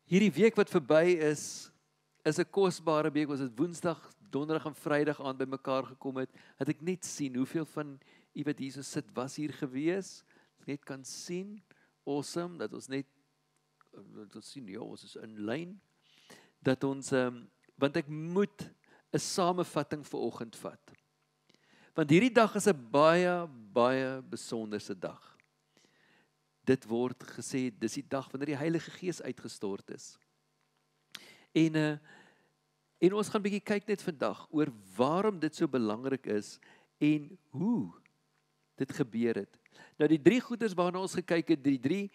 Hierdie week wat verby is 'n kosbare week. Ons het Woensdag, Donderdag en Vrydag aan by mekaar gekom het ek net sien hoeveel van u wat hier so sit was hier gewees. Net kan sien, awesome, dat ons net dat ons sien, ja, ons is in lyn, dat ons, want ek moet 'n samevatting vir oggend vat. Want hierdie dag is 'n baie, baie besonderse dag. Dit word gesê, dis die dag wanneer die Heilige Gees uitgestort is. En ons gaan 'n bietjie kyk net vandag oor waarom dit so belangrik is en hoe dit gebeur het. Nou die drie goeders waarna ons gekyk het, die drie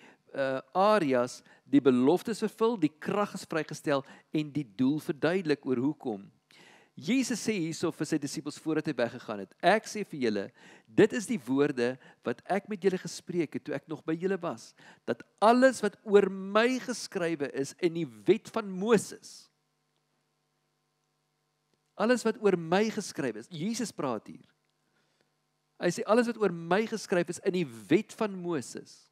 areas, die beloftes vervul, die krag is vrygestel en die doel verduidelik oor hoekom. Jesus sê hierso vir sy disippels voordat hy weggegaan het, ek sê vir julle, dit is die woorde wat ek met julle gespreek het toe ek nog by julle was, dat alles wat oor my geskrywe is in die wet van Moses, alles wat oor my geskryf is, Jesus praat hier, hy sê alles wat oor my geskryf is in die wet van Moses,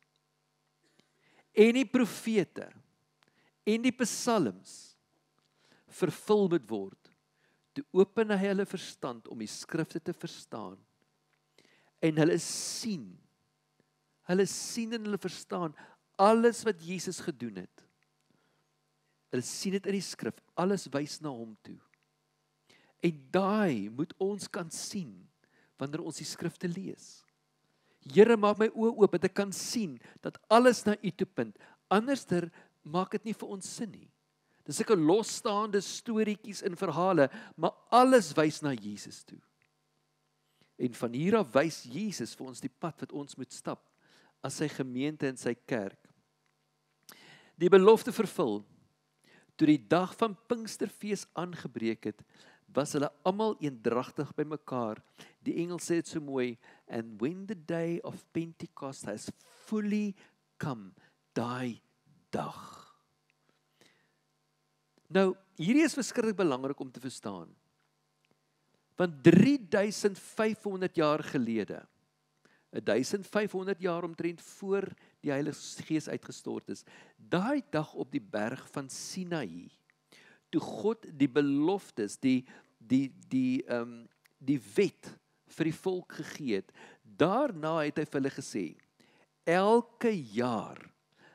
en die profete, en die psalms, vervul moet word. Toe open hy hulle verstand om die skrifte te verstaan. En hulle sien en hulle verstaan alles wat Jesus gedoen het. Hulle sien dit in die skrif, alles wys na hom toe. En daai moet ons kan sien wanneer ons die skrifte lees. Here, maak my oë oop dat ek kan sien dat alles na U toe punt. Anderster maak dit nie vir ons sin nie. Dis sulke losstaande storieetjies en verhale, maar alles wys na Jesus toe. En van hier af wys Jesus vir ons die pad wat ons moet stap as sy gemeente en sy kerk. Die belofte vervul. Toe die dag van Pinksterfees aangebreek het, was hulle almal eendragtig by mekaar. Die Engels sê dit so mooi, and when the day of Pentecost has fully come, daai dag. Nou, hierdie is verskriklik belangrik om te verstaan. Want 3500 jaar gelede, 1500 jaar omtrent voor die Heilige Gees uitgestort is, daai dag op die berg van Sinaï, toe God die beloftes, die wet vir die volk gegee het, daarna het hy vir hulle gesê, elke jaar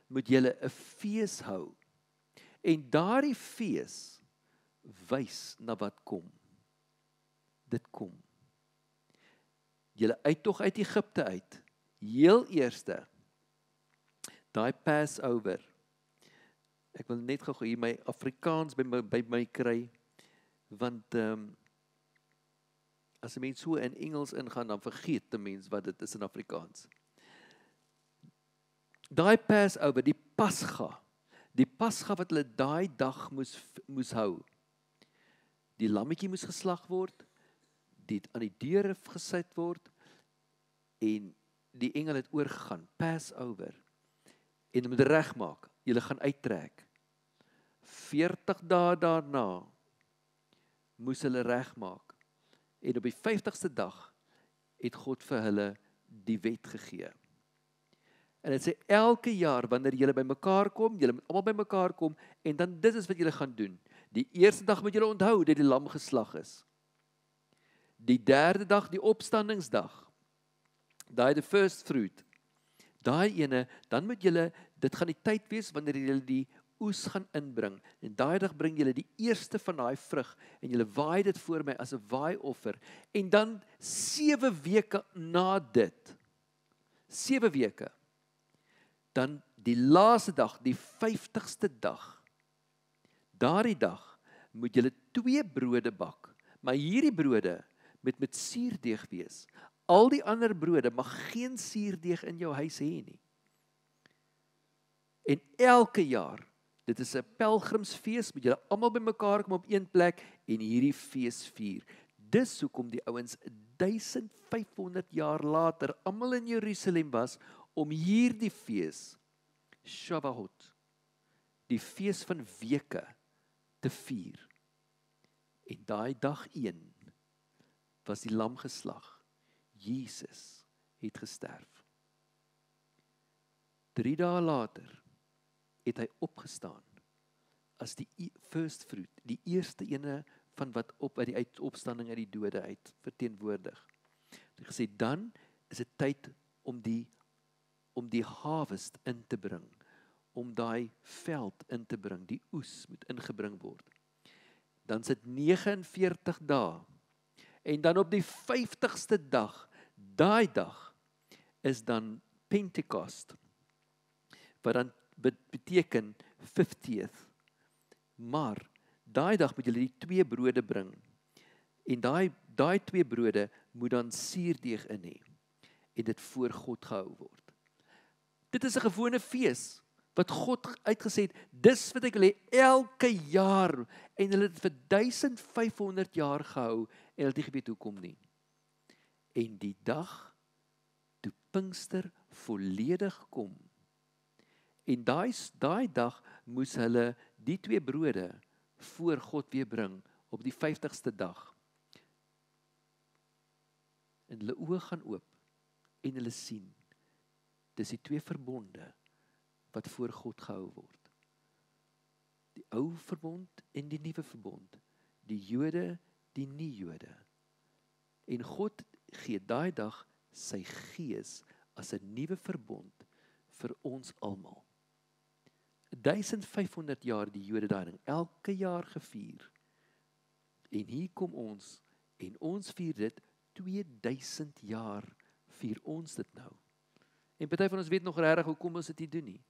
moet julle 'n fees hou. En daardie fees wys na wat kom. Dit kom. Julle uittog uit Egipte uit, heel eerste, daai Passover. Ek wil net gou hier my Afrikaans by my kry, want as 'n mens so in Engels ingaan, dan vergeet 'n mens wat dit is in Afrikaans. Daai Passover, die Pasga wat hulle daai dag moes hou. Die lammetjie moes geslag word, dit aan die deure gesit word, en die engel het oorgegaan, Passover, en moet regmaak, julle gaan uittrek. 40 dae daarna moes hulle regmaak, en op die 50ste dag het God vir hulle die wet gegee. En dit sê elke jaar wanneer julle by mekaar kom, julle moet almal by mekaar kom, en dan dit is wat julle gaan doen. Die eerste dag moet julle onthou dat die lam geslag is. Die derde dag, die opstandingsdag, daai the first fruit, daai ene, dan moet julle, dit gaan die tyd wees wanneer julle die oes gaan inbring, en daai dag bring julle die eerste van daai vrug, en julle waai dit voor my as 'n waaioffer, en dan 7 weke na dit, 7 weke, dan die laaste dag, die 50ste dag, daardie dag moet julle 2 brode bak, maar hierdie brode met suurdeeg wees. Al die ander brode mag geen suurdeeg in jou huis hê nie. En elke jaar, dit is 'n pelgrimsfees, moet julle almal by mekaar kom op een plek en hierdie fees vier. Dis hoekom die ouens 1500 jaar later almal in Jerusalem was om hierdie fees, Shavuot, die fees van weke, te vier. En daai dag 1 was die lam geslag. Jesus het gesterf. 3 dae later het hy opgestaan as die first fruit, die eerste ene van wat uit die opstanding uit die dode uit verteenwoordig. Hy gesê, dan is dit tyd om die harvest in te bring, om daai veld in te bring, die oes moet ingebring word. Dan sit 49 dae, en dan op die 50ste dag, daai dag, is dan Pentecost, wat dan beteken 50th, maar daai dag moet julle die 2 brode bring, en daai 2 brode moet dan suurdeeg in hê, en dit voor God gehou word. Dit is 'n gewone fees, wat God uitgesê het, dis wat ek wil hê elke jaar, en hulle het vir 1500 jaar gehou, en hulle het nie geweet hoekom nie. En die dag, toe Pinkster volledig kom, en daai dag moes hulle die 2 brode voor God weer bring, op die 50ste dag. En hulle oë gaan oop, en hulle sien, dis die 2 verbonde, wat voor God gehou word. Die ou verbond en die nuwe verbond. Die Jode, die nie-Jode. En God gee daai dag sy gees as 'n nuwe verbond vir ons almal. 1500 jaar die Jode daai ding elke jaar gevier. En hier kom ons, en ons vier dit 2000 jaar vier ons dit nou. En party van ons weet nog regtig hoekom ons dit nie doen nie.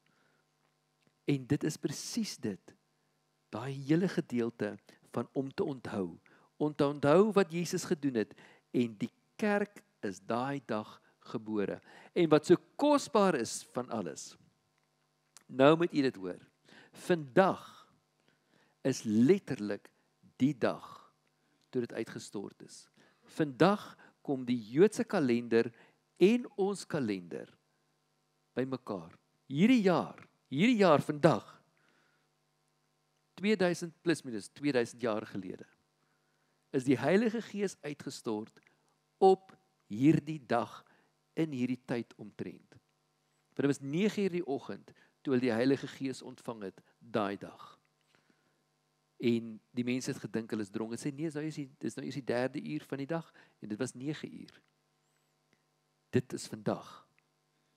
En dit is presies dit, daai hele gedeelte van om te onthou wat Jesus gedoen het, en die kerk is daai dag gebore. En wat so kosbaar is van alles, nou moet u dit hoor, vandag is letterlik die dag toe dit uitgestort is. Vandag kom die Joodse kalender en ons kalender by mekaar. Hierdie jaar vandag, 2000 plus minus 2000 jaar gelede, is die Heilige Gees uitgestort op hierdie dag in hierdie tyd omtrent. Want dit was 9:00 die oggend toe hulle die Heilige Gees ontvang het daai dag. En die mense het gedink hulle is dronk. Hulle sê nee, dis nou eers die 3de uur van die dag en dit was 9:00. Dit is vandag.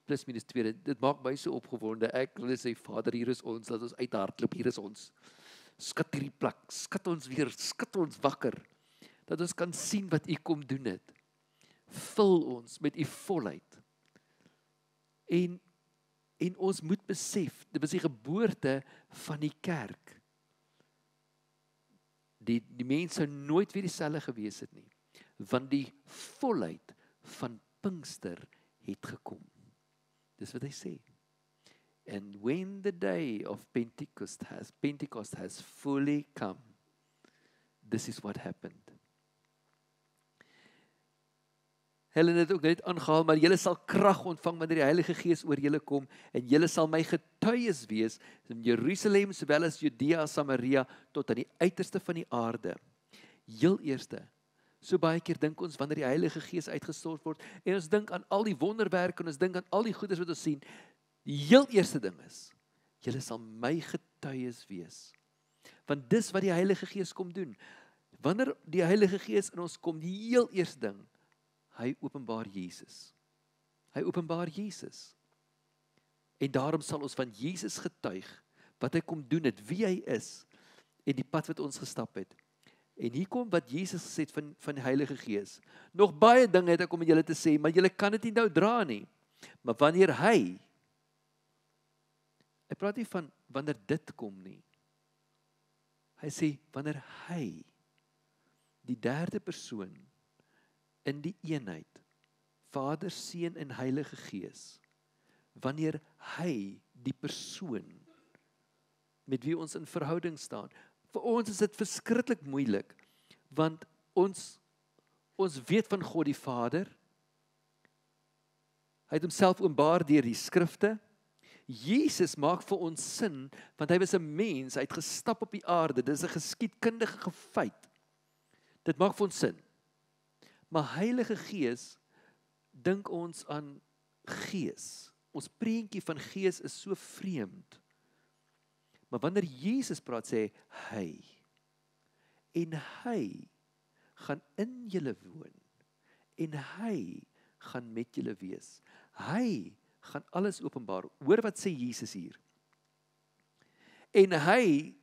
Plus minus 2. Dit maak my so opgewonde. Ek wil sê Vader, hier is ons, laat ons uithardloop, hier is ons. Skat hierdie plek, skat ons weer, skat ons wakker. Dat ons kan sien wat u kom doen het. Vul ons met u volheid. En ons moet besef, dit was die geboorte van die kerk. Die mense sou nooit weer dieselfde gewees het nie, want die volheid van Pinkster het gekom. Dis wat hy sê. And when the day of Pentecost has fully come, this is what happened. Helen het ook net aangehaal, maar julle sal krag ontvang wanneer die Heilige Gees oor julle kom, en julle sal my getuies wees in Jerusalem, sowel as Judea, Samaria, tot aan die uiterste van die aarde. Heel eerste, so baie keer dink ons wanneer die Heilige Gees uitgestort word, en ons dink aan al die wonderwerke, en ons dink aan al die goeders wat ons sien, die heel eerste ding is, julle sal my getuies wees. Want dis wat die Heilige Gees kom doen. Wanneer die Heilige Gees in ons kom, die heel eerste ding, hy openbaar Jesus. Hy openbaar Jesus. En daarom sal ons van Jesus getuig, wat hy kom doen het, wie hy is, en die pad wat ons gestap het. En hier kom wat Jesus gesê het van die Heilige Gees. Nog baie dinge het ek om julle te sê, maar julle kan dit nie nou dra nie. Maar wanneer hy praat nie van wanneer dit kom nie. Hy sê, wanneer hy, die 3de persoon, in die eenheid, Vader, Seun en Heilige Gees, wanneer hy, die persoon, met wie ons in verhouding staan, vir ons is dit verskriklik moeilik, want ons weet van God die Vader, hy het homself openbaar deur die skrifte, Jesus maak vir ons sin, want hy was 'n mens, hy het gestap op die aarde, dit is 'n geskiedkundige feit, dit maak vir ons sin. Maar Heilige Gees, dink ons aan gees. Ons prentjie van gees is so vreemd. Maar wanneer Jesus praat, sê hy. En hy gaan in julle woon. En hy gaan met julle wees. Hy gaan alles openbaar. Hoor wat sê Jesus hier. En hy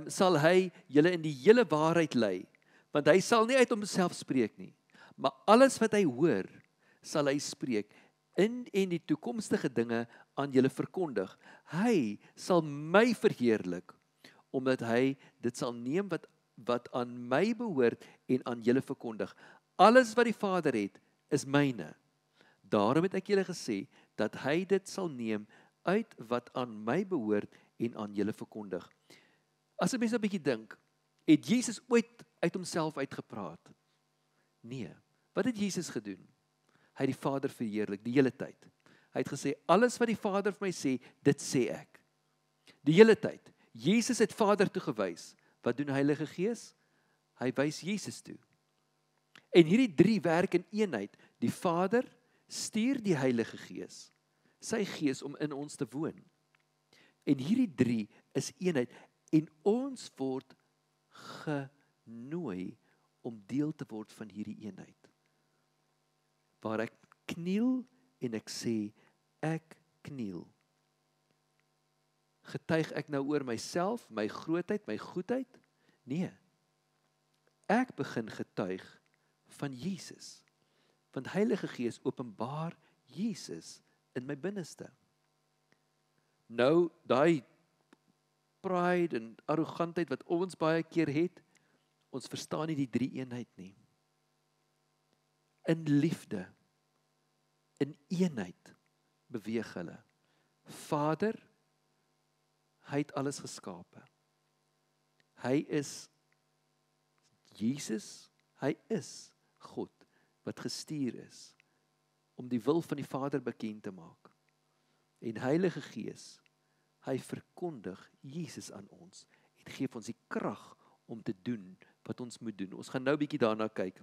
sal hy julle in die hele waarheid lei, want hy sal nie uit homself spreek nie, maar alles wat hy hoor, sal hy spreek, en die toekomstige dinge aan julle verkondig. Hy sal my verheerlik, omdat hy dit sal neem wat aan my behoort en aan julle verkondig. Alles wat die Vader het, is myne. Daarom het ek julle gesê, dat hy dit sal neem uit wat aan my behoort en aan julle verkondig. As 'n mens 'n bietjie dink, het Jesus ooit uit homself uitgepraat? Nee. Wat het Jesus gedoen? Hy het die Vader verheerlik die hele tyd. Hy het gesê, alles wat die Vader vir my sê, dit sê ek. Die hele tyd. Jesus het Vader toe gewys. Wat doen Heilige Gees? Hy wys Jesus toe. En hierdie drie werk in eenheid. Die Vader stuur die Heilige Gees, sy Gees om in ons te woon. En hierdie drie is eenheid. En ons word genooi om deel te word van hierdie eenheid. Waar ek kniel en ek sê, ek kniel. Getuig ek nou oor myself, my grootheid, my goedheid? Nee. Ek begin getuig van Jesus. Want Heilige Gees openbaar Jesus in my binneste. Nou, daai pride en arrogantheid wat ons baie keer het, ons verstaan nie die drie eenheid nie. In liefde, in eenheid beweeg hulle. Vader, hy het alles geskape. Hy is Jesus, hy is God wat gestuur is om die wil van die Vader bekend te maak. En Heilige Gees, hy verkondig Jesus aan ons en gee ons die krag om te doen wat ons moet doen. Ons gaan nou 'n bietjie daarna kyk.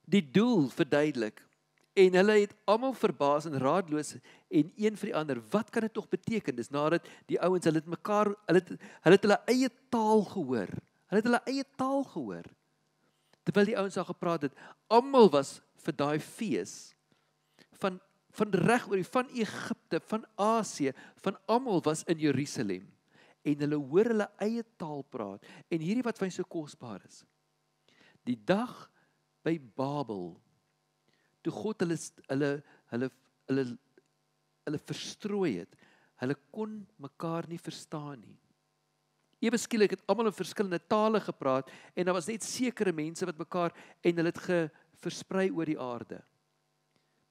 Die doel verduidelik en hulle het almal verbaas en raadloos en een vir die ander, wat kan dit tog beteken? Dis nadat die ouens, hulle het hulle eie taal gehoor. Hulle het hulle eie taal gehoor. Terwyl die ouens al gepraat het, almal was vir daai fees van reg oor van Egipte, van Asië, van almal was in Jerusalem. En hulle hoor hulle eie taal praat. En hierdie wat vir my so kosbaar is. Die dag by Babel, toe God hulle verstrooi het, hulle kon mekaar nie verstaan nie. Ewe skielik het almal in verskillende tale gepraat en daar was net sekere mense wat mekaar en hulle het versprei oor die aarde.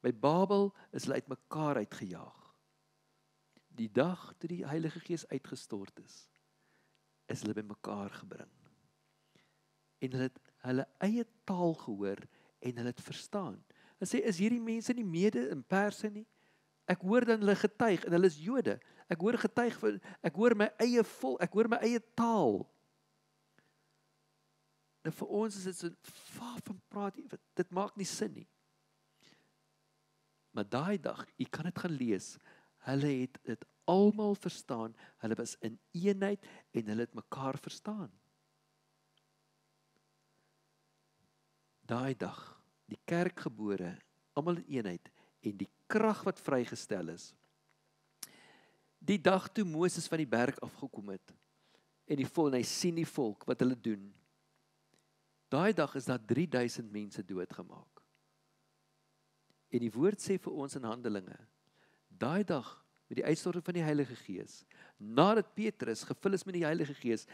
By Babel is hulle uit mekaar uitgejaag. Die dag toe die Heilige Gees uitgestort is hulle by mekaar gebring. En hulle het hulle eie taal gehoor en hulle het verstaan. Hulle sê, is hierdie mense nie Mede en Perse nie? Ek hoor dan hulle getuig en hulle is Jode. Ek hoor getuig van, ek hoor my eie volk, ek hoor my eie taal. Nou vir ons is dit so van praat, dit maak nie sin nie. Maar daai dag, jy kan dit gaan lees, hulle het dit almal verstaan, hulle was in eenheid en hulle het mekaar verstaan. Daai dag, die kerk gebore, almal in eenheid en die krag wat vrygestel is. Die dag toe Moses van die berg afgekom het en hy sien die volk wat hulle doen. Daai dag is daar 3000 mense doodgemaak. En die woord sê vir ons in Handelinge, daai dag met die uitstorting van die Heilige Gees, nadat Petrus gevul is met die Heilige Gees,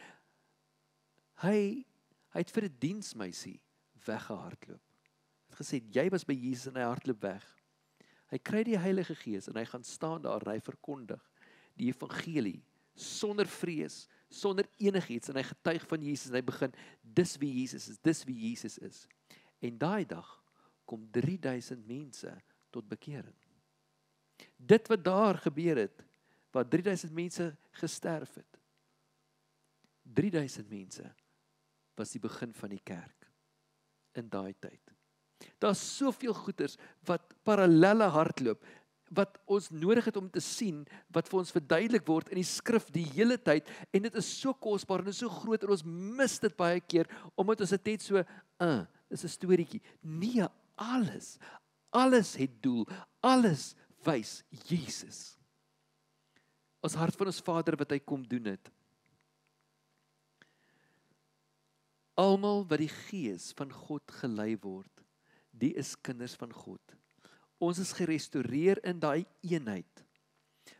hy het vir 'n diensmeisie weggehardloop. Hy het gesê, jy was by Jesus en hy hardloop weg. Hy kry die Heilige Gees en hy gaan staan daar en hy verkondig die evangelie sonder vrees, sonder enigiets en hy getuig van Jesus en hy begin, dis wie Jesus is. En daai dag kom 3000 mense tot bekering. Dit wat daar gebeur het, waar 3000 mense gesterf het. 3000 mense was die begin van die kerk in daai tyd. Daar's soveel goeters wat parallelle hardloop. wat ons nodig het om te sien, wat vir ons verduidelik word in die skrif die hele tyd, en dit is so kosbaar en so groot, en ons mis dit baie keer, omdat ons dit net so, dis 'n storieetjie. Nee, alles het doel, alles wys Jesus. Ons hart van ons Vader wat hy kom doen het. Almal wat die Gees van God gelei word, die is kinders van God. Ons is gerestoreer in daai eenheid,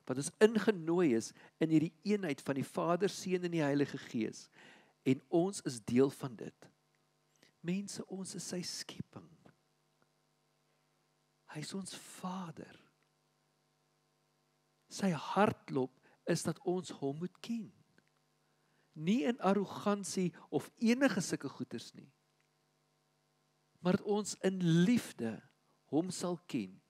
wat ons ingenooi is in hierdie eenheid van die Vader, Seun en die Heilige Gees, en ons is deel van dit. Mense, ons is sy skepping. Hy is ons Vader. Sy hartklop is dat ons hom moet ken. Nie in arrogansie of enige sulke goeders nie, maar dat ons in liefde hom sal ken.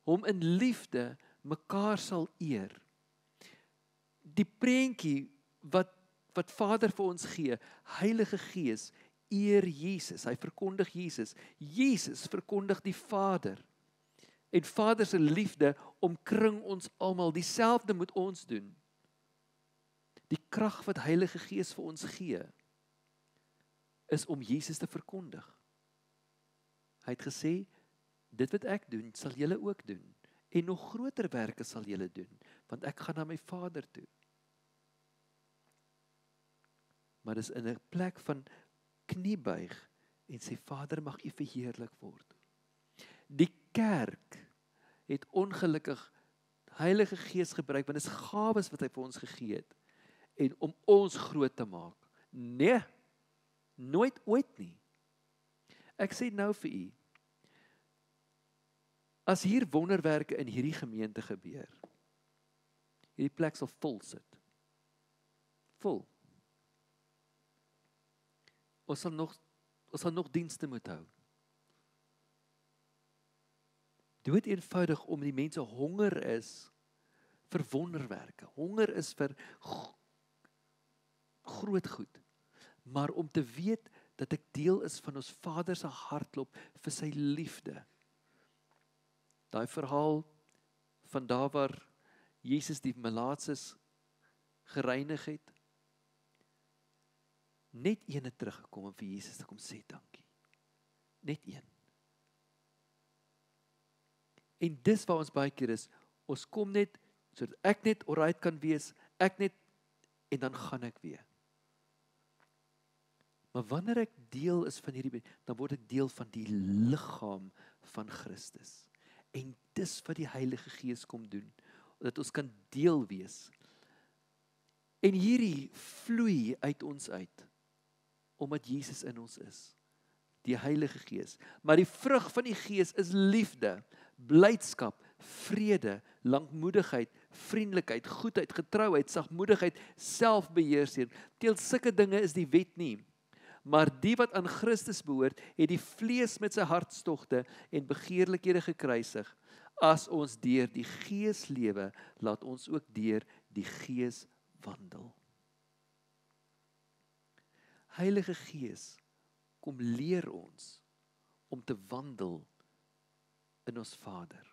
Hom in liefde mekaar sal eer. Die prentjie wat Vader vir ons gee, Heilige Gees, eer Jesus, hy verkondig Jesus. Jesus verkondig die Vader. En Vader se liefde omkring ons almal, dieselfde moet ons doen. Die krag wat Heilige Gees vir ons gee, is om Jesus te verkondig. Hy het gesê, dit wat ek doen, sal julle ook doen. En nog groter werke sal julle doen, want ek gaan na my Vader toe. Maar dis in 'n plek van kniebuig en sê, Vader, mag U verheerlik word. Die kerk het ongelukkig Heilige Gees gebruik, want dit is gawes wat hy vir ons gegee het, en om ons groot te maak. Nee, nooit ooit nie. Ek sê nou vir u, as hier wonderwerke in hierdie gemeente gebeur, hierdie plek sal vol sit. Vol. Ons sal nog dienste moet hou. Dood eenvoudig om die mense honger is vir wonderwerke. Honger is vir groot goed. Maar om te weet dat ek deel is van ons Vader se hartklop vir sy liefde. Daai verhaal van daar waar Jesus die melaatses gereinig het. Net een het teruggekom om vir Jesus te kom sê dankie. Net een. En dis waar ons baie keer is, ons kom net, sodat ek net alright kan wees, ek net, en dan gaan ek weer. Maar wanneer ek deel is van hierdie, dan word ek deel van die liggaam van Christus. En dis wat die Heilige Gees kom doen, dat ons kan deel wees. En hierdie vloei uit ons uit, omdat Jesus in ons is, die Heilige Gees. Maar die vrug van die Gees is liefde, blydskap, vrede, lankmoedigheid, vriendelikheid, goedheid, getrouheid, sagmoedigheid, selfbeheersing. Teels sulke dinge is die wet nie. Maar die wat aan Christus behoort, het die vlees met sy hartstogte en begeerlikhede gekruisig. As ons deur die Gees lewe, laat ons ook deur die Gees wandel. Heilige Gees, kom leer ons om te wandel in ons Vader.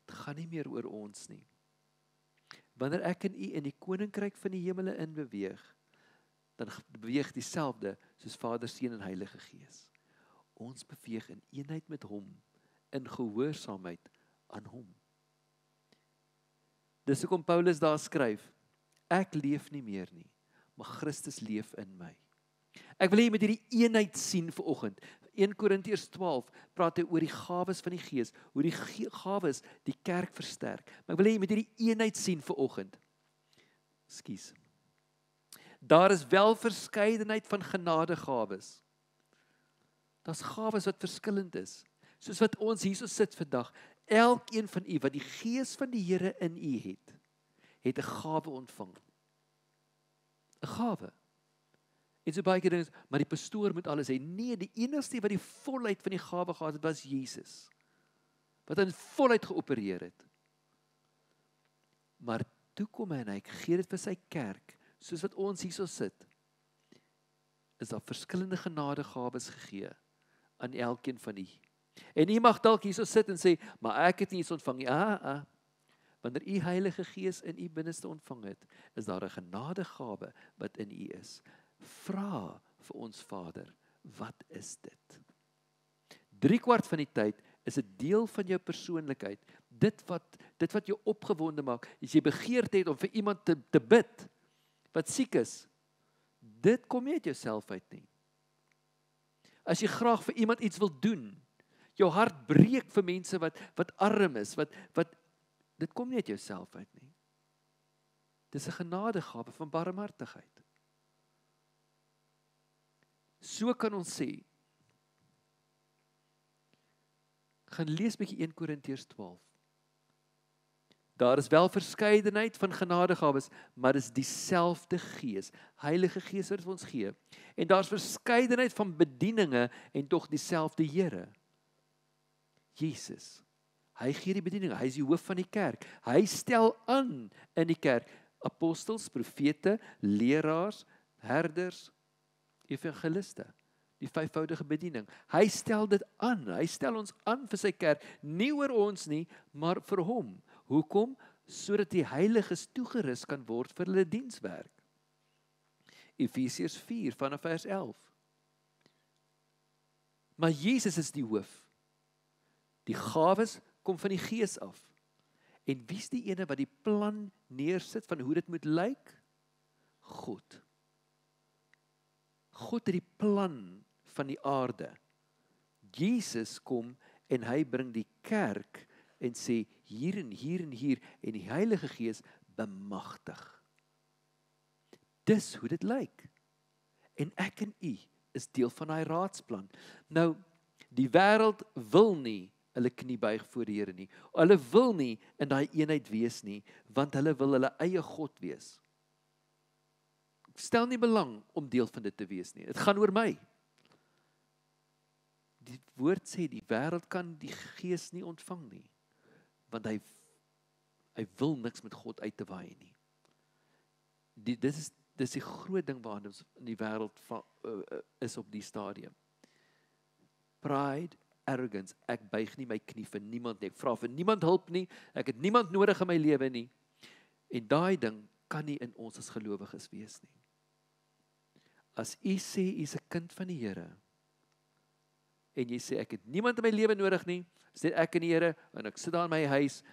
Het gaan nie meer oor ons nie. Wanneer ek en u in die koninkryk van die hemele inbeweeg, dan beweeg dieselfde soos Vader, Seun en Heilige Gees. Ons beweeg in eenheid met hom, in gehoorsaamheid aan hom. Dis hoekom Paulus daar skryf, ek leef nie meer nie, maar Christus leef in my. Ek wil hê jy moet hierdie eenheid sien vanoggend. 1 Korintiërs 12 praat hy oor die gawes van die Gees, hoe die gawes die kerk versterk. Maar ek wil hê jy moet hierdie eenheid sien vanoggend. Ekskuus. Daar is wel verskeidenheid van genadegawes. Daar's gawes wat verskillend is. Soos wat ons hierso sit vandag. Elkeen van u wat die Gees van die Here in u het 'n gawe ontvang. 'n Gawe. En so baie keer dink ons, maar die pastoor moet alles hê. Nee, die enigste wat die volheid van die gawe gehad het, was Jesus. Wat in volheid geopereer het. Maar toe kom hy en hy gee dit vir sy kerk, soos wat ons hierso sit, is daar verskillende genadegawes gegee aan elkeen van die. En u mag dalk hierso sit en sê, maar ek het nie iets ontvang nie. Wanneer u Heilige Gees in u binneste ontvang het, is daar 'n genadegawe wat in u is. Vra vir ons Vader, wat is dit? 3/4 van die tyd is 'n deel van jou persoonlikheid. Dit wat jou opgewonde maak, as jy begeerte het om vir iemand te bid wat siek is, dit kom nie uit jouself uit nie. As jy graag vir iemand iets wil doen, jou hart breek vir mense wat arm is, dit kom nie uit jouself uit nie. Dis 'n genadegawe van barmhartigheid. So kan ons sê, gaan lees bietjie 1 Korintiërs 12. Daar is wel verskeidenheid van genadegawes, maar dis dieselfde Gees, Heilige Gees wat ons gee. En daar's verskeidenheid van bedieninge en tog dieselfde Here. Jesus, hy gee die bedieninge, hy is die hoof van die kerk. Hy stel aan in die kerk apostels, profete, leraars, herders, evangeliste. Die 5voudige bediening. Hy stel dit aan. Hy stel ons aan vir sy kerk, nie oor ons nie, maar vir hom. Hoekom? Sodat die heiliges toegerus kan word vir hulle dienswerk. Efesiërs 4 vanaf vers 11. Maar Jesus is die hoof. Die gawes kom van die Gees af. En wie is die ene wat die plan neersit van hoe dit moet lyk? God. God het die plan van die aarde. Jesus kom en hy bring die kerk en sê hier en hier en hier en die Heilige Gees bemagtig. Dis hoe dit lyk. En ek en u is deel van daai raadsplan. Nou, die wêreld wil nie hulle knie buig voor die Here nie. Hulle wil nie in daai eenheid wees nie, want hulle wil hulle eie God wees. Stel nie belang om deel van dit te wees nie. Dit gaan oor my. Die woord sê die wêreld kan die Gees nie ontvang nie, want hy wil niks met God uit te waai nie. Dis die groot ding waarna ons in die wêreld is op die stadium. Pride, arrogance, ek buig nie my knie vir niemand nie, ek vra vir niemand hulp nie, ek het niemand nodig in my lewe nie. En daai ding kan nie in ons as gelowiges wees nie. As u sê u is 'n kind van die Here, en jy sê ek het niemand in my lewe nodig nie, sê ek in die Here, en ek sit daar in my huis,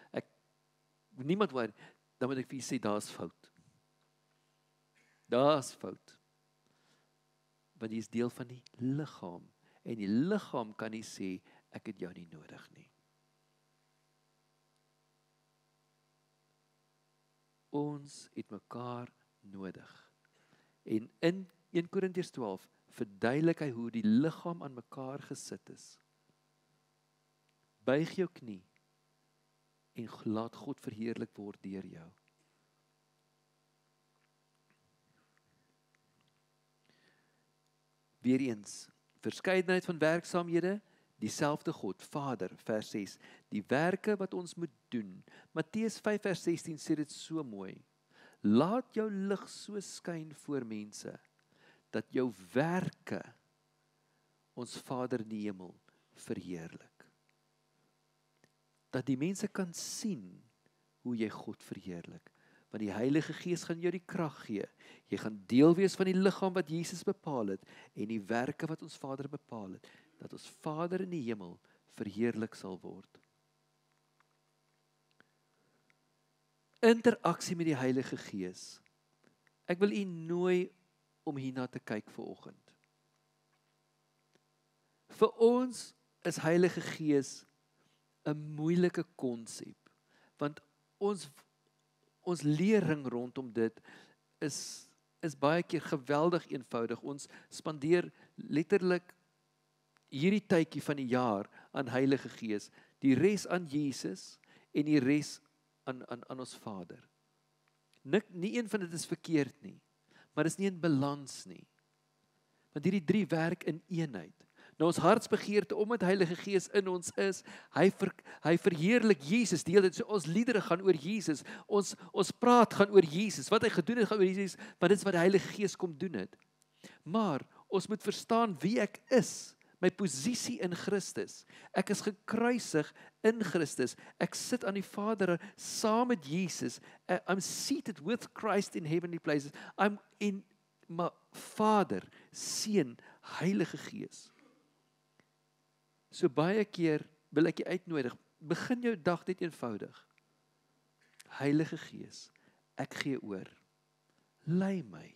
niemand waar, dan moet ek vir u sê, daar's fout. Daar's fout. Want jy is deel van die liggaam, en die liggaam kan nie sê, ek het jou nie nodig nie. Ons het mekaar nodig. En in 1 Korintiërs 12 verduidelik hy hoe die liggaam aan mekaar gesit is. Buig jou knie en laat God verheerlik word deur jou. Weereens, verskeidenheid van werksaamhede, dieselfde God, Vader, vers 6, die werke wat ons moet doen. Matteus 5 vers 16 sê dit so mooi. Laat jou lig so skyn voor mense, dat jou werke ons Vader in die hemel verheerlik. Dat die mense kan sien hoe jy God verheerlik. Want die Heilige Gees gaan jou die krag gee. Jy gaan deel wees van die liggaam wat Jesus bepaal het en die werke wat ons Vader bepaal het, dat ons Vader in die hemel verheerlik sal word. Interaksie met die Heilige Gees. Ek wil u nooi om hierna te kyk vanoggend. Vir ons is Heilige Gees 'n moeilike konsep, want ons lering rondom dit is baie keer geweldig eenvoudig. Ons spandeer letterlik hierdie tydjie van die jaar aan Heilige Gees, die res aan Jesus en die res aan ons Vader. Nie een van dit is verkeerd nie, maar is nie in balans nie. Want hierdie drie werk in eenheid. Nou ons hartsbegeerte omdat Heilige Gees in ons is, hy verheerlik Jesus, die hele tyd. So ons liedere gaan oor Jesus, ons praat gaan oor Jesus, wat hy gedoen het gaan oor Jesus, want dit is wat die Heilige Gees kom doen het. Maar ons moet verstaan wie ek is. my posisie in Christus. Ek is gekruisig in Christus. Ek sit aan die Vader saam met Jesus. I'm seated with Christ in heavenly places. I'm in my Vader, Seun, Heilige Gees. So baie keer wil ek jy uitnodig, begin jou dag net eenvoudig. Heilige Gees, ek gee oor. Lei my.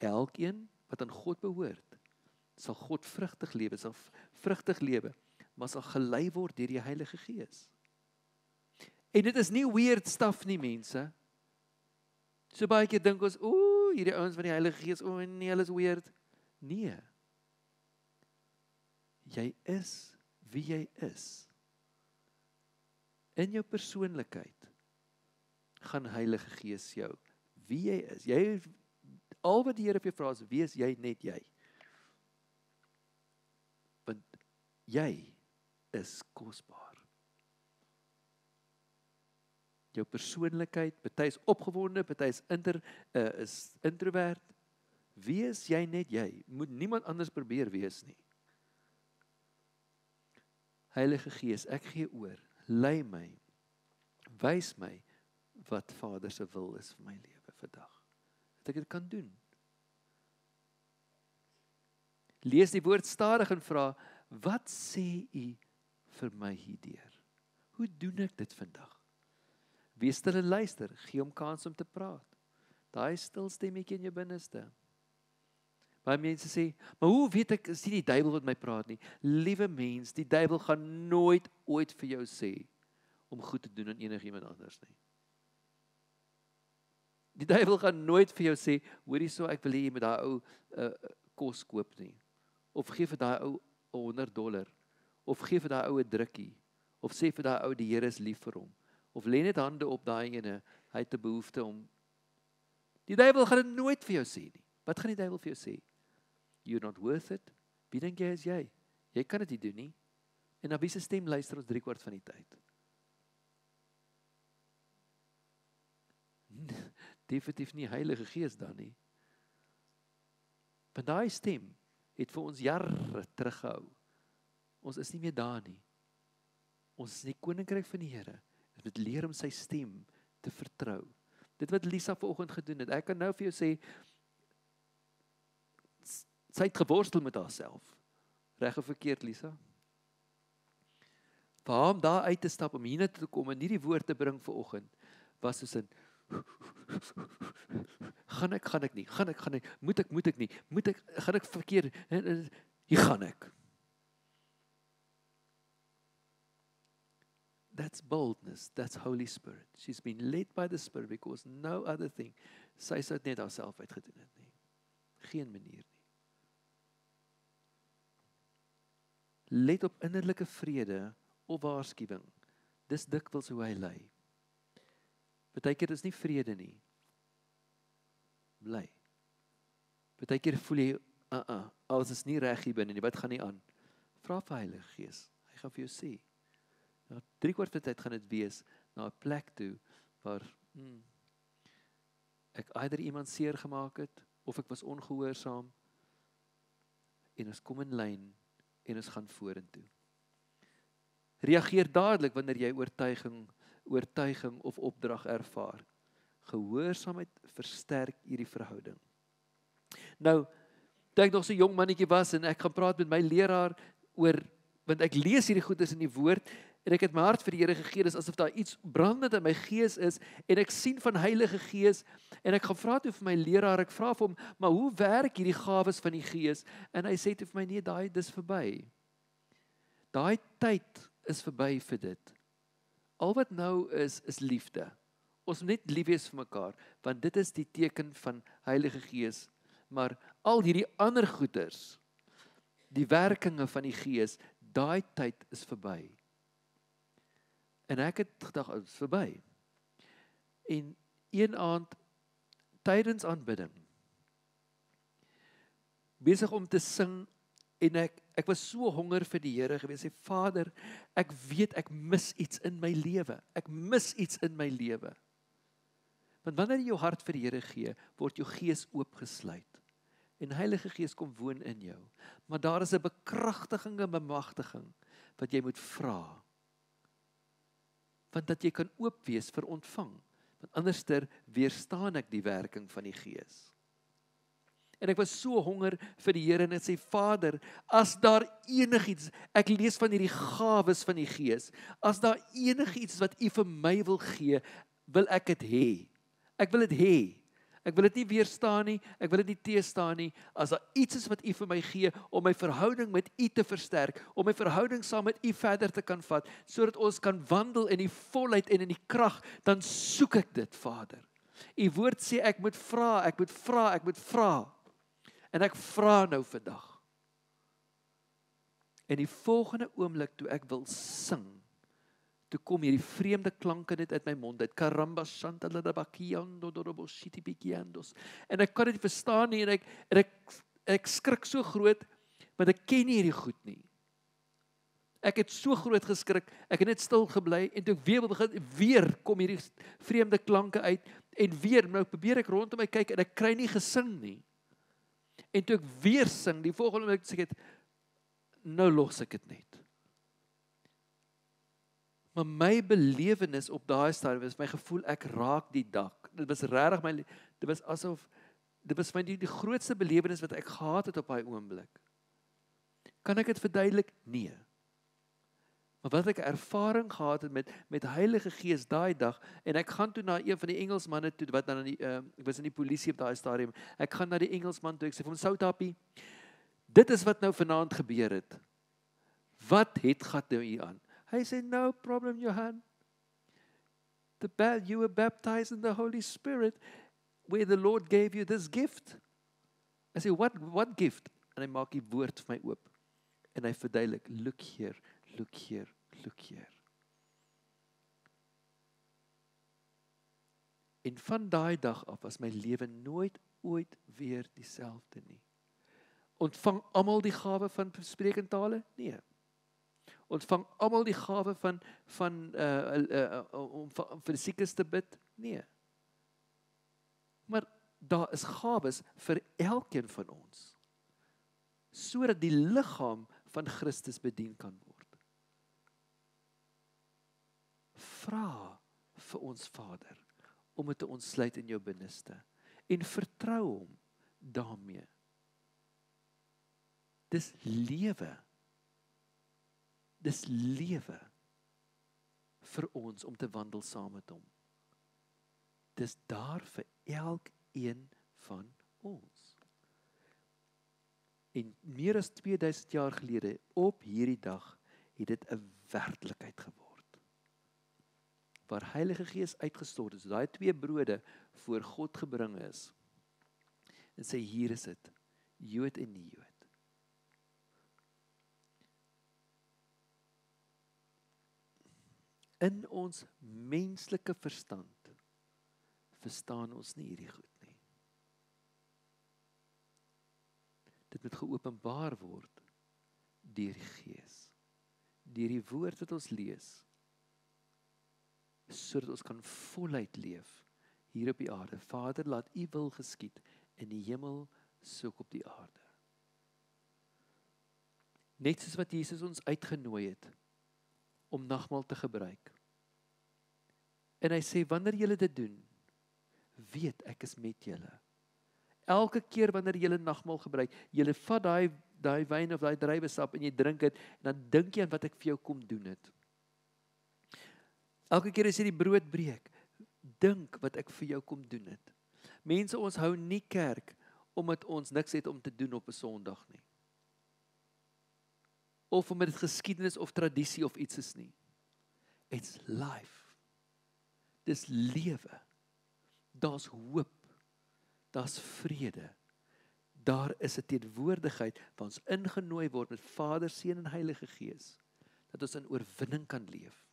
Elkeen wat aan God behoort, sal God vrugtig lewe, maar sal gelei word deur die Heilige Gees. En dit is nie weird stuff nie, mense. So baie keer dink ons, hierdie ouens van die Heilige Gees, nee, hulle is weird. Nee. Jy is wie jy is. In jou persoonlikheid gaan Heilige Gees jou wie jy is. Al wat die Here vir jou vra is, wees jy net jy. Want jy is kosbaar. Jou persoonlikheid, party is opgewonde, party is introvert. Wees jy net jy. Moet niemand anders probeer wees nie. Heilige Gees, ek gee oor. Lei my. Wys my wat Vader se wil is vir my lewe vandag. Dat ek dit kan doen. Lees die woord stadig en vra, wat sê U vir my hierdeur? Hoe doen ek dit vandag? Wees stil en luister, gee hom kans om te praat. Daai stil stemmetjie in jou binneste. Baie mense sê, maar hoe weet ek, is nie die duiwel wat my praat nie? Liewe mens, die duiwel gaan nooit ooit vir jou sê, om goed te doen aan enigiemand anders nie. Die duiwel gaan nooit vir jou sê, hoorie so, ek wil hê jy met daai ou kos koop nie. Of gee vir daai ou $100, of gee vir daai ou 'n drukkie, of sê vir daai ou die Here is lief vir hom, of lê net hande op daai ene, hy het 'n behoefte om. Die duiwel gaan dit nooit vir jou sê nie. Wat gaan die duiwel vir jou sê? You're not worth it. Wie dink jy is jy? Jy kan dit nie doen nie. En na wie se stem luister ons 3/4 van die tyd? Definitief nie Heilige Gees dan nie. Want daai stem het vir ons jare teruggehou. Ons is nie meer daar nie. Ons is in die koninkryk van die Here. Ons moet leer om sy stem te vertrou. Dit wat Lisa vanoggend gedoen het. Ek kan nou vir jou sê, sy het geworstel met haarself. Reg of verkeerd, Lisa? Vir haar om daar uit te stap, om hier te kom en nie die woord te bring vanoggend, was soos in, gaan ek nie, moet ek nie, gaan ek verkeerd, hier gaan ek. That's boldness, that's Holy Spirit. She's been led by the Spirit because no other thing, sy sou net haarself uitgedoen het nie. Geen manier nie. Let op innerlike vrede of waarskuwing. Dis dikwels hoe hy lei. Partykeer is nie vrede nie. Bly. Partykeer voel jy, alles is nie reg hier binne nie, wat gaan nie aan? Vra vir Heilige Gees. Hy gaan vir jou sê. Na 3/4 van die tyd gaan dit wees na 'n plek toe waar ek either iemand seer gemaak het of ek was ongehoorsaam en ons kom in lyn en ons gaan vorentoe. Reageer dadelik wanneer jy oortuiging of opdrag ervaar. Gehoorsaamheid versterk hierdie verhouding. Nou, toe ek nog so jong mannetjie was en ek gaan praat met my leraar oor, want ek lees hierdie goeders in die woord en ek het my hart vir die Here gegee, dis asof daar iets brandend in my gees is en ek sien van Heilige Gees en ek gaan vra toe vir my leraar, ek vra vir hom, maar hoe werk hierdie gawes van die Gees? En hy sê toe vir my, nee, dis verby. Daai tyd is verby vir dit. Al wat nou is liefde. Ons moet net lief wees vir mekaar, want dit is die teken van Heilige Gees. Maar al hierdie ander goeders, die werkinge van die Gees, daai tyd is verby. En ek het gedag, dit is verby. En een aand, tydens aanbidding, besig om te sing, en ek was so honger vir die Here gewees, sê, Vader, ek weet ek mis iets in my lewe. Ek mis iets in my lewe. Want wanneer jy jou hart vir die Here gee, word jou gees oopgesluit. En Heilige Gees kom woon in jou. Maar daar is 'n bekragtiging en bemagtiging wat jy moet vra. Want dat jy kan oop wees vir ontvang. Want anderster weerstaan ek die werking van die Gees. En ek was so honger vir die Here en ek sê, Vader, as daar enigiets, ek lees van hierdie gawes van die Gees, as daar enigiets wat U vir my wil gee, wil ek dit hê. Ek wil dit hê. Ek wil dit nie weerstaan nie, ek wil dit nie teestaan nie. As daar iets is wat U vir my gee, om my verhouding met U te versterk, om my verhouding saam met U verder te kan vat, sodat ons kan wandel in die volheid en in die krag, dan soek ek dit, Vader. U woord sê, ek moet vra, ek moet vra, ek moet vra. En ek vra nou vandag. En die volgende oomblik toe ek wil sing, toe kom hierdie vreemde klanke net uit my mond uit. Karamba shantalabakiando doroboshitipikiandos. En ek kan dit verstaan nie en ek skrik so groot, want ek ken nie hierdie goed nie. Ek het so groot geskrik, ek het net stil gebly en toe ek weer kom hierdie vreemde klanke uit en weer, nou probeer ek rondom my kyk en ek kry nie gesing nie. En toe ek weer sing, die volgende oomblik sê ek, nou los ek dit net. Maar my belewenis op daai stadium was my gevoel ek raak die dak. Dit was regtig dit was asof dit was die grootste belewenis wat ek gehad het op daai oomblik. Kan ek dit verduidelik? Nee. Maar wat ek ervaring gehad het met Heilige Gees daai dag en ek gaan toe na een van die Engelsmanne toe wat dan ek was in die polisie op daai stadium. Ek gaan na die Engelsman toe ek sê vir hom Southappie, dit is wat nou vanaand gebeur het. Wat het gat nou hier aan? Hy sê, no problem, Johan. You were baptized in the Holy Spirit, where the Lord gave you this gift. I say, what gift? En hy maak die woord vir my oop. En hy verduidelik, look here, look here, look here. En van daai dag af was my lewe nooit ooit weer dieselfde nie. Ontvang almal die gawe van spreek in tale? Nee. Ontvang almal die gawe om vir die siekes te bid? Nee. Maar daar is gawes vir elkeen van ons, sodat die liggaam van Christus bedien kan word. Vra vir ons Vader om dit te ontsluit in jou binneste en vertrou hom daarmee. Dis lewe. Dis lewe vir ons om te wandel saam met hom. Dis daar vir elkeen van ons. En meer as 2000 jaar gelede, op hierdie dag, het dit 'n werklikheid geword. Waar Heilige Gees uitgestort is, daai 2 brode voor God gebring is, en sê, hier is dit, Jood en nie Jood. In ons menslike verstand verstaan ons nie hierdie goed nie. Dit moet geopenbaar word deur die Gees, deur die woord wat ons lees, sodat ons kan voluit leef hier op die aarde. Vader, laat U wil geskied in die hemel soos op die aarde. Net soos wat Jesus ons uitgenooi het om nagmaal te gebruik. En hy sê, wanneer julle dit doen, weet ek is met julle. Elke keer wanneer julle nagmaal gebruik, julle vat daai wyn of daai druiwesap en jy drink dit, en dan dink jy aan wat ek vir jou kom doen het. Elke keer as jy die brood breek, dink wat ek vir jou kom doen het. Mense, ons hou nie kerk omdat ons niks het om te doen op 'n Sondag nie. Of omdat dit geskiedenis of tradisie of iets is nie. It's life. Dis lewe. Daar's hoop. Daar's vrede. Daar is 'n teenwoordigheid waar ons ingenooi word met Vader, Seun en Heilige Gees, dat ons in oorwinning kan leef.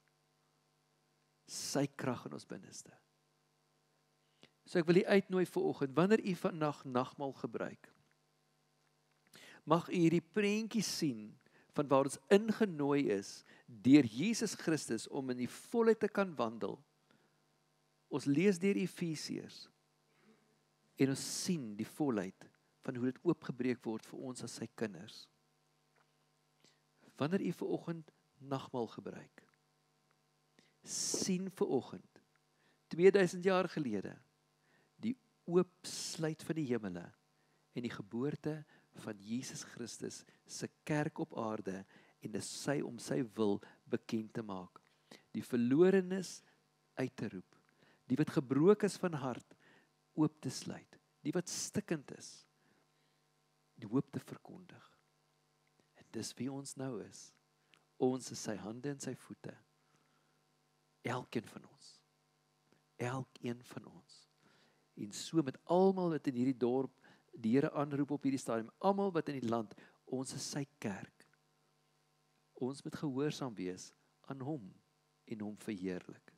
Sy krag in ons binneste. So ek wil U uitnooi vir oggend, wanneer U vandag nagmaal gebruik, mag U hierdie prentjie sien van waar ons ingenooi is deur Jesus Christus om in die volheid te kan wandel. Ons lees deur Efesiërs en ons sien die volheid van hoe dit oopgebreek word vir ons as sy kinders. Wanneer u vanoggend nagmaal gebruik, sien vanoggend 2000 jaar gelede die oopsluit van die hemele en die geboorte van Jesus Christus se kerk op aarde en dis sy om sy wil bekend te maak. Die verlorenes uit te roep, die wat gebroken is van hart oop te sluit, die wat stikkend is, die hoop te verkondig. En dis wie ons nou is. Ons is sy hande en sy voete. Elkeen van ons. Elkeen van ons. En so met almal wat in hierdie dorp die Here aanroep op hierdie stadium, almal wat in die land, ons is sy kerk. Ons moet gehoorsaam wees aan hom en hom verheerlik.